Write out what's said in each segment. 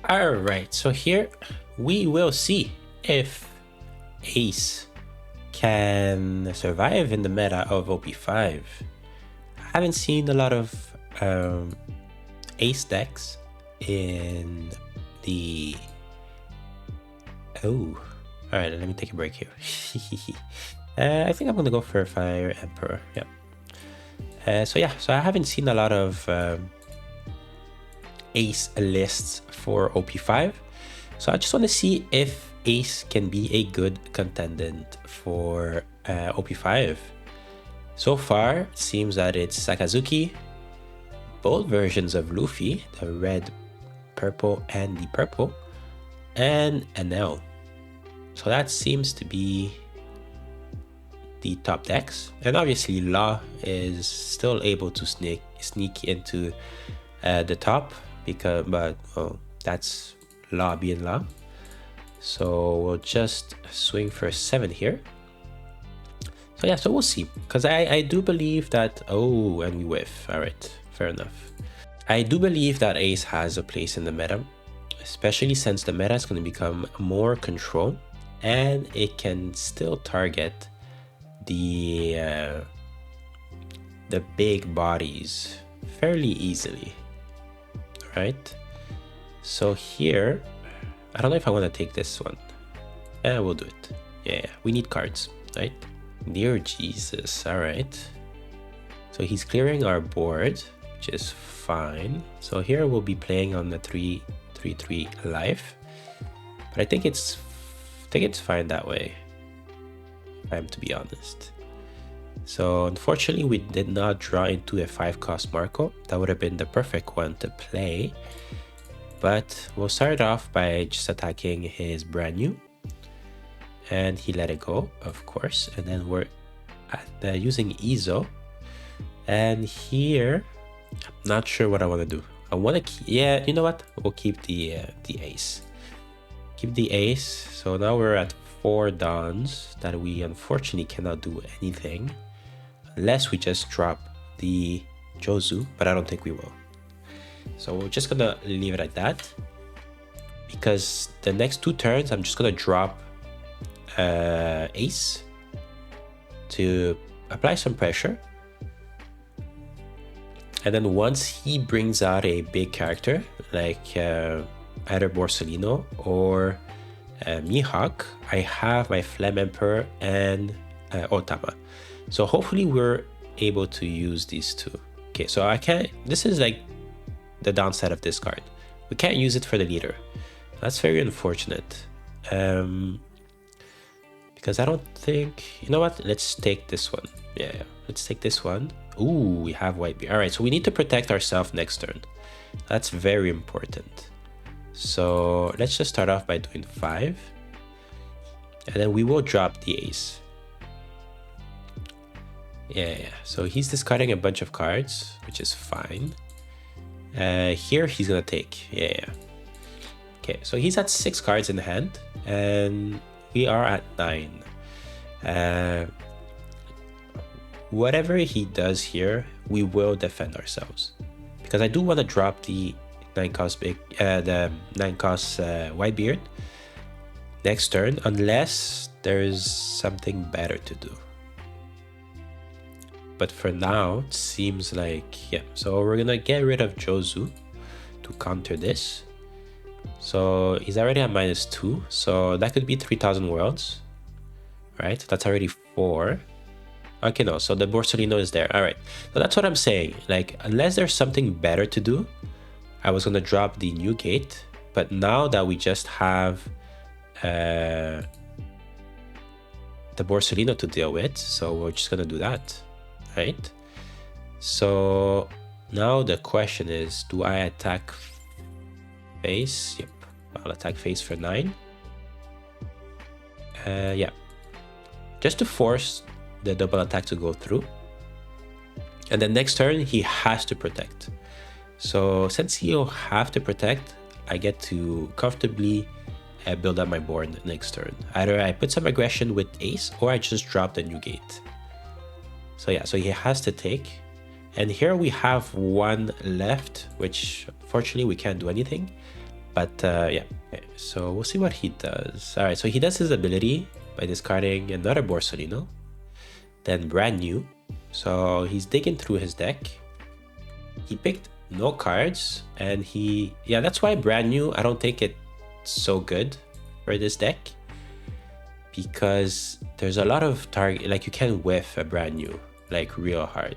Alright, so here we will see if Ace can survive in the meta of OP5. I haven't seen a lot of Ace decks in the... Oh, alright, let me take a break here. I think I'm gonna go for Fire Emperor, yeah. So I haven't seen a lot of Ace lists for OP5. So I just want to see if Ace can be a good contendant for OP5. So far, it seems that it's Sakazuki, both versions of Luffy, the red, purple, and the purple, and Enel. So that seems to be the top decks. And obviously Law is still able to sneak into the top, but that's Law being Law. So we'll just swing for 7 here. So we'll see, because I do believe that... Oh, and we whiff. All right, fair enough. I do believe that Ace has a place in the meta, especially since the meta is going to become more control, and it can still target the big bodies fairly easily. All right. So here, I don't know if I want to take this one. We'll do it. Yeah, we need cards, right? Dear Jesus, all right. So he's clearing our board, which is fine. So here we'll be playing on the 3/3 life, but I think it's fine that way, if I'm to be honest. So unfortunately, we did not draw into a 5-cost Marco. That would have been the perfect one to play. But we'll start off by just attacking his brand new. And he let it go, of course. And then we're using Izo. And here, I'm not sure what I want to do. I want to keep... Yeah, you know what? We'll keep the ace. Keep the ace. So now we're at 4 dons that we unfortunately cannot do anything. Unless we just drop the Jozu. But I don't think we will. So we're just going to leave it at that. Because the next 2 turns, I'm just going to drop Ace to apply some pressure, and then once he brings out a big character like either Borsellino or Mihawk, I have my Flame Emperor and Otama. So hopefully we're able to use these 2. Okay, so I can't... This is like the downside of this card. We can't use it for the leader. That's very unfortunate. Because I don't think... You know what? Let's take this one. Yeah, let's take this one. Ooh, we have Whitebeard. Alright, so we need to protect ourselves next turn. That's very important. So let's just start off by doing 5. And then we will drop the ace. Yeah. So he's discarding a bunch of cards, which is fine. Here he's gonna take. Yeah. Okay, so he's at 6 cards in hand. And... we are at 9. Whatever he does here, we will defend ourselves, because I do want to drop the 9-cost Whitebeard next turn, unless there's something better to do. But for now, it seems like So we're gonna get rid of Jozu to counter this. So he's already at -2, so that could be 3,000 worlds, right? That's already 4. Okay, no, so the Borsellino is there. All right, so that's what I'm saying. Like, unless there's something better to do, I was gonna drop the new gate, but now that we just have the Borsellino to deal with, so we're just gonna do that, right? So now the question is, do I attack face? Yep, I'll attack face for 9. Yeah, just to force the double attack to go through, and then next turn he has to protect. So since he'll have to protect, I get to comfortably build up my board next turn. Either I put some aggression with ace, or I just drop the new gate. So yeah, so he has to take, and here we have 1 left, which unfortunately we can't do anything. But yeah, okay. So we'll see what he does. All right, so he does his ability by discarding another Borsolino, then brand new. So he's digging through his deck. He picked no cards, and yeah, that's why brand new, I don't think it's so good for this deck, because there's a lot of target, like you can whiff a brand new, like real hard.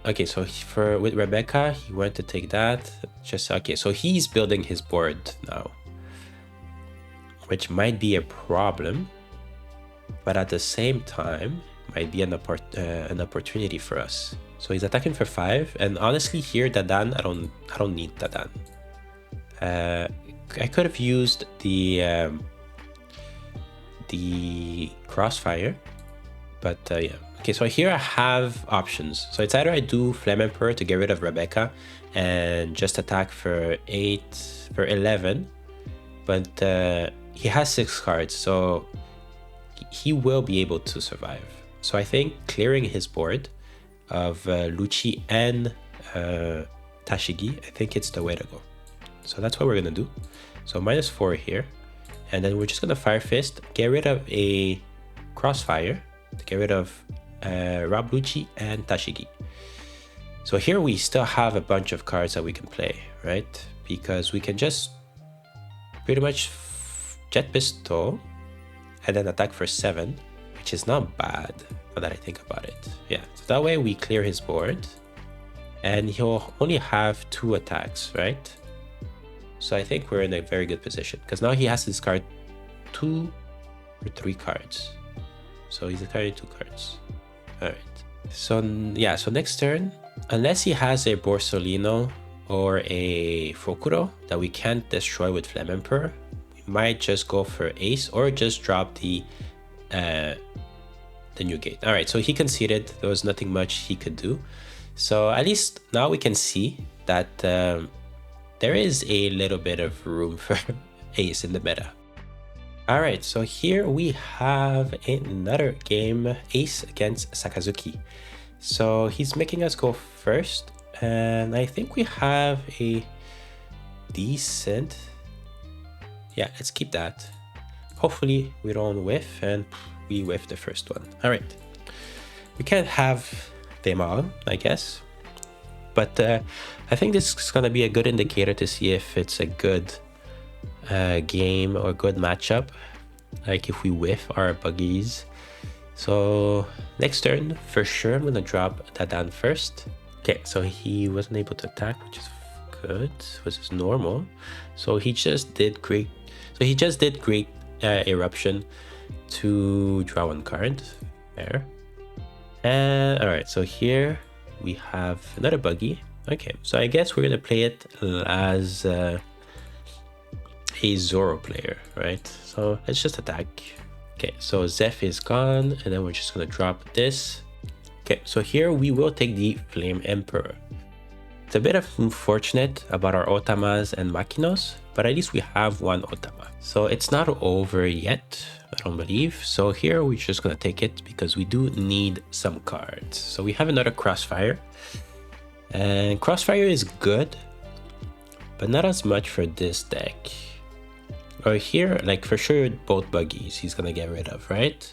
Okay, so with Rebecca, he went to take that. Just okay, so he's building his board now, which might be a problem, but at the same time might be an opportunity for us. So he's attacking for 5, and honestly here Dadan, I don't need Dadan. I could have used the Crossfire, but yeah. Okay, so here I have options. So it's either I do Flame Emperor to get rid of Rebecca and just attack for 11, but he has 6 cards, so he will be able to survive. So I think clearing his board of Lucci and Tashigi, I think it's the way to go. So that's what we're gonna do. So -4 here, and then we're just gonna Fire Fist, get rid of a Crossfire to get rid of Rob Lucci and Tashigi. So here we still have a bunch of cards that we can play, right? Because we can just pretty much Jet Pistol and then attack for 7, which is not bad now that I think about it. Yeah, so that way we clear his board and he'll only have 2 attacks, right? So I think we're in a very good position because now he has to discard 2 or 3 cards. So he's discarding 2 cards. All right. So yeah, so next turn, unless he has a Borsolino or a Fokuro that we can't destroy with Flame Emperor, we might just go for Ace or just drop the new gate. All right, so he conceded. There was nothing much he could do. So at least now we can see that there is a little bit of room for Ace in the meta. All right, so here we have another game, Ace against Sakazuki. So he's making us go first, and I think we have a decent, yeah, let's keep that. Hopefully we don't whiff, and we whiff the first one. All right, we can't have them all, I guess, but I think this is gonna be a good indicator to see if it's a good game or good matchup, like if we whiff our buggies. So next turn for sure I'm gonna drop Dadan first. Okay, so he wasn't able to attack, which is good, which is normal. So he just did great. So he just did great eruption to draw 1 card there. And all right, so here we have another buggy. Okay, so I guess we're gonna play it as a Zoro player, right? So let's just attack. Okay, so Zeph is gone, and then we're just gonna drop this. Okay, so here we will take the Flame Emperor. It's a bit unfortunate about our Otamas and Makinos, but at least we have 1 Otama. So it's not over yet, I don't believe. So here we're just gonna take it because we do need some cards. So we have another Crossfire, and Crossfire is good, but not as much for this deck. Or here, like for sure, both buggies he's gonna get rid of, right?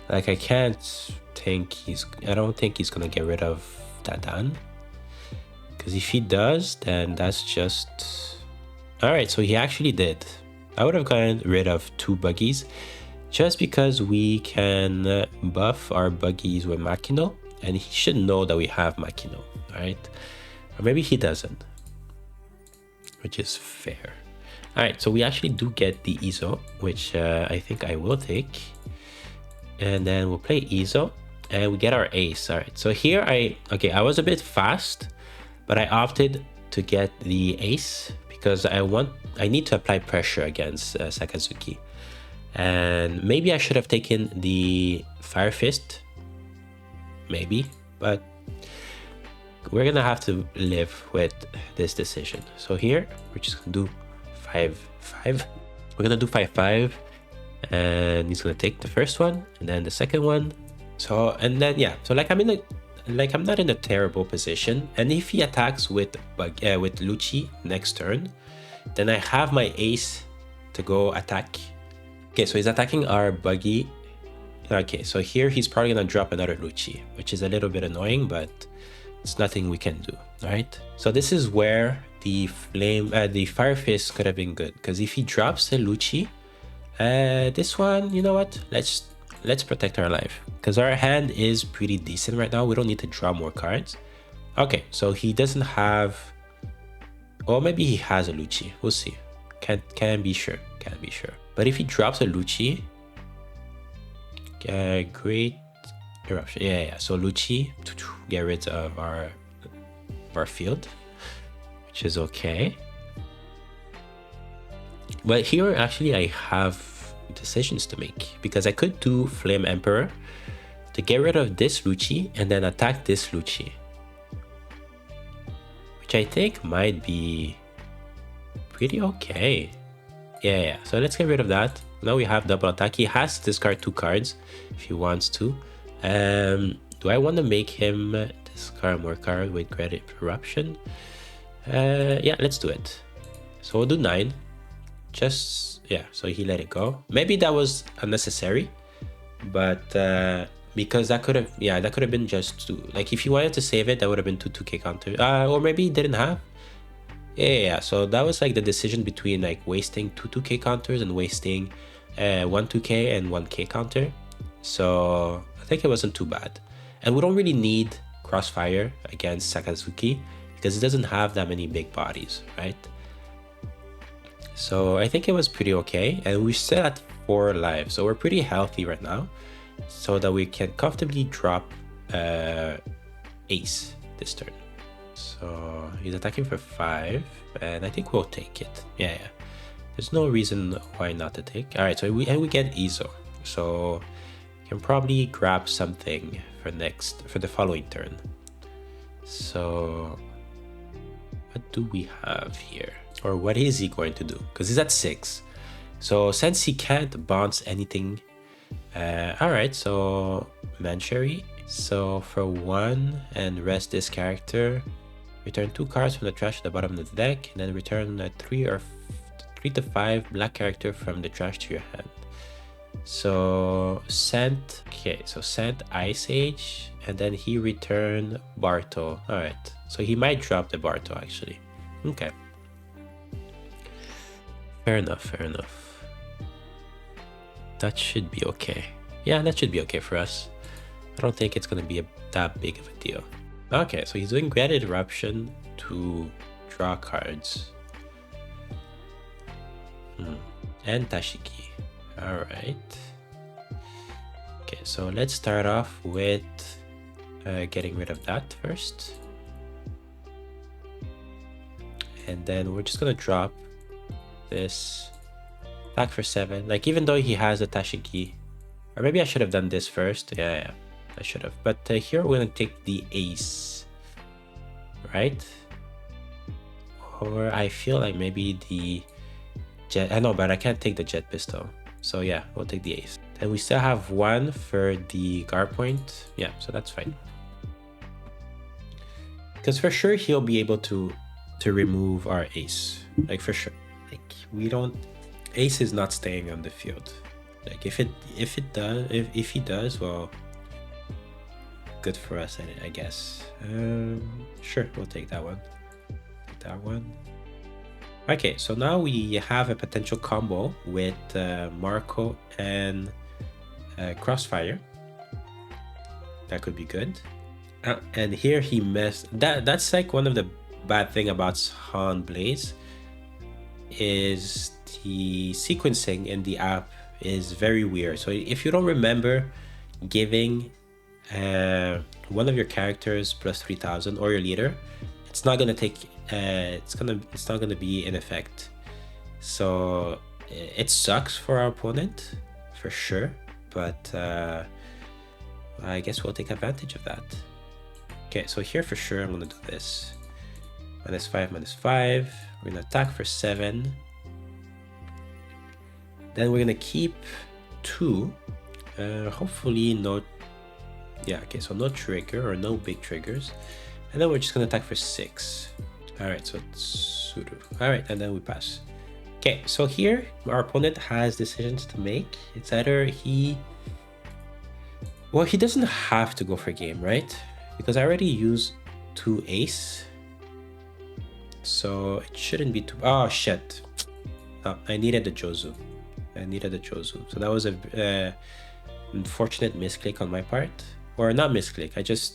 Like I don't think he's gonna get rid of Dadan, because if he does, then that's just all right. So he actually did. I would have gotten rid of 2 buggies just because we can buff our buggies with Makino, and he should know that we have Makino, right? Or maybe he doesn't, which is fair. All right, so we actually do get the Izo, which I think I will take. And then we'll play Izo, and we get our Ace. All right, so here I was a bit fast, but I opted to get the Ace because I need to apply pressure against Sakazuki. And maybe I should have taken the Fire Fist, maybe, but we're gonna have to live with this decision. So here, we're just gonna do 5-5. We're gonna do 5-5, and he's gonna take the first one and then the second one. So and then yeah, so I'm not in a terrible position. And if he attacks with Lucci next turn, Then I have my ace to go attack. Okay, so he's attacking our buggy. Okay, so here he's probably gonna drop another Lucci, which is a little bit annoying, but it's nothing we can do, right? So this is where the Fire Fist could have been good, because if he drops the Lucci, this one, you know what? Let's protect our life, because our hand is pretty decent right now. We don't need to draw more cards. Okay, so he doesn't have, or maybe he has a Lucci. We'll see. Can't be sure. But if he drops a Lucci, great eruption. Yeah. So Lucci, get rid of our field, which is okay. But here actually I have decisions to make, because I could do Flame Emperor to get rid of this Lucci and then attack this Lucci, which I think might be pretty okay. Yeah. So let's get rid of that. Now we have double attack. He has to discard 2 cards if he wants to. Do I want to make him discard more card with credit eruption? Yeah, let's do it. So we'll do 9. So he let it go. Maybe that was unnecessary, but because that could have been just 2. Like if you wanted to save it, that would have been 2 2k counter. Or maybe he didn't have. Yeah. So that was like the decision between like wasting 2 2k counters and wasting 1 2k and 1k counter. So I think it wasn't too bad. And we don't really need Crossfire against Sakazuki, because it doesn't have that many big bodies, right? So I think it was pretty okay, and we're still at 4 lives, so we're pretty healthy right now, so that we can comfortably drop ace this turn. So he's attacking for 5, and I think we'll take it. Yeah. There's no reason why not to take. All right, so we get Izo, so we can probably grab something for the following turn. So what do we have here? Or what is he going to do? Because he's at 6. So since he can't bounce anything, alright, so Manchery. So for 1 and rest this character, return 2 cards from the trash to the bottom of the deck, and then return a 3 to 5 black character from the trash to your hand. So sent Ice Age, and then he returned Barto. Alright, so he might drop the Barto actually. Okay. Fair enough. That should be okay. Yeah, that should be okay for us. I don't think it's gonna be that big of a deal. Okay, so he's doing Granite Eruption to draw cards. And Tashiki. Alright. Okay, so let's start off with getting rid of that first. And then we're just gonna drop this back for 7. Like, even though he has a Tashiki, or maybe I should have done this first. Yeah, I should have. But here we're gonna take the ace, right? Or I feel like maybe the jet. I know, but I can't take the jet pistol. So yeah, we'll take the ace. And we still have 1 for the guard point. Yeah, so that's fine. Because for sure he'll be able to remove our ace. Like, for sure. Like, we don't. Ace is not staying on the field. Like, if he does, well, good for us, I guess. Sure, we'll take that one. Okay, so now we have a potential combo with Marco and Crossfire. That could be good. And here he missed. That's like one of the bad thing about Han Blaze, is the sequencing in the app is very weird. So if you don't remember giving one of your characters plus 3000 or your leader, it's not gonna take it's not gonna be in effect. So it sucks for our opponent for sure, but I guess we'll take advantage of that. Okay, so here for sure I'm gonna do this. -5. We're gonna attack for 7. Then we're gonna keep 2. Hopefully no. Yeah, okay, so no trigger or no big triggers. And then we're just gonna attack for 6. Alright, so it's Suru. All right, and then we pass. Okay, so here our opponent has decisions to make. It's either he doesn't have to go for game, right? Because I already used 2 ace. So it shouldn't be too... Oh, shit. Oh, I needed the Jozu. So that was a unfortunate misclick on my part. Or not misclick, I just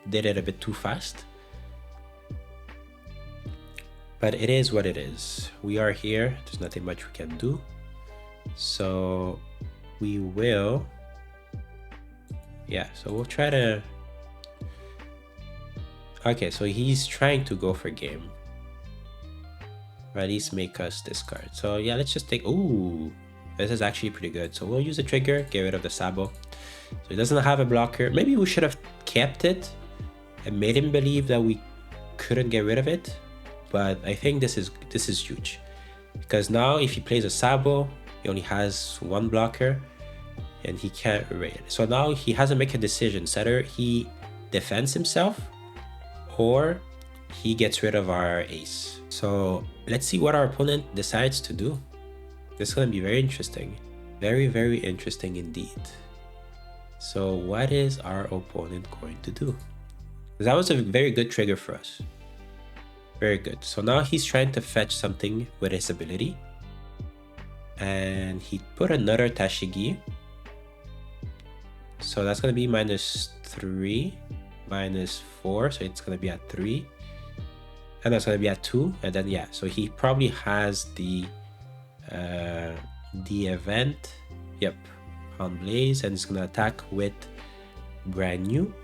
did it a bit too fast. But it is what it is. We are here. There's nothing much we can do. So we will... Yeah, so we'll try to... Okay, so he's trying to go for game. Or at least make us discard. So yeah, let's just take... Ooh, this is actually pretty good. So we'll use the trigger, get rid of the Sabo. So he doesn't have a blocker. Maybe we should have kept it and made him believe that we couldn't get rid of it. But I think this is huge. Because now if he plays a Sabo, he only has 1 blocker. And he can't erase it. So now he has to make a decision. It's either he defends himself or he gets rid of our ace. So let's see what our opponent decides to do. This is going to be very interesting. Very, very interesting indeed. So what is our opponent going to do? Because that was a very good trigger for us. Very good. So now he's trying to fetch something with his ability. And he put another Tashigi. So that's going to be -3, -4. So it's going to be at 3. And that's going to be at 2. And then, yeah, so he probably has the event. Yep. On Blaze. And it's going to attack with brand new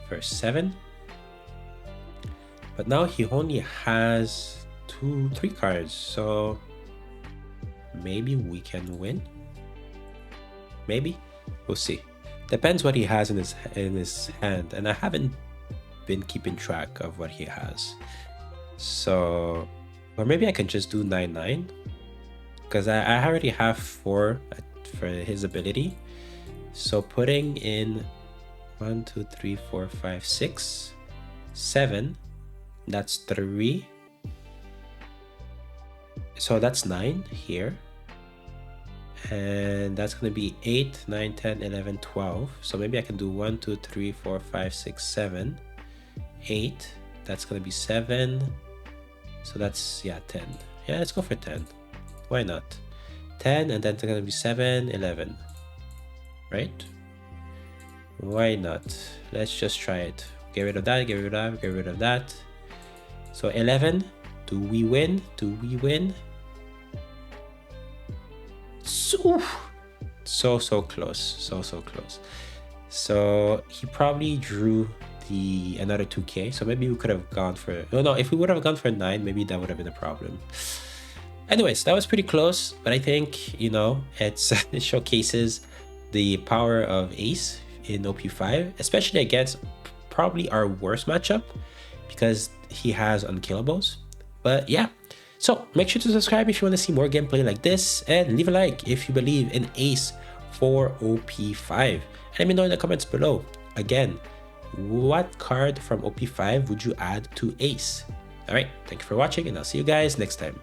for 7. But now he only has 3 cards. So maybe we can win. Maybe. We'll see. Depends what he has in his hand, and I haven't been keeping track of what he has. So, or maybe I can just do 9/9, because I already have 4 for his ability. So putting in 1, 2, 3, 4, 5, 6, 7. That's 3. So that's 9 here. And that's going to be 8, 9, 10, 11, 12. So maybe I can do 1, 2, 3, 4, 5, 6, 7, 8. That's going to be 7. So that's, yeah, 10. Yeah, let's go for 10. Why not? 10, and then it's going to be 7, 11. Right? Why not? Let's just try it. Get rid of that, get rid of that, get rid of that. So 11. Do we win? Do we win? So close. So close. So he probably drew another 2k. So maybe we could have gone for... No, if we would have gone for 9, maybe that would have been a problem. Anyways, that was pretty close. But I think, you know, it showcases the power of Ace in OP5, especially against probably our worst matchup, because he has unkillables. But yeah, so make sure to subscribe if you want to see more gameplay like this, and leave a like if you believe in Ace for OP5. And let me know in the comments below, again, what card from OP5 would you add to Ace? Alright, thank you for watching, and I'll see you guys next time.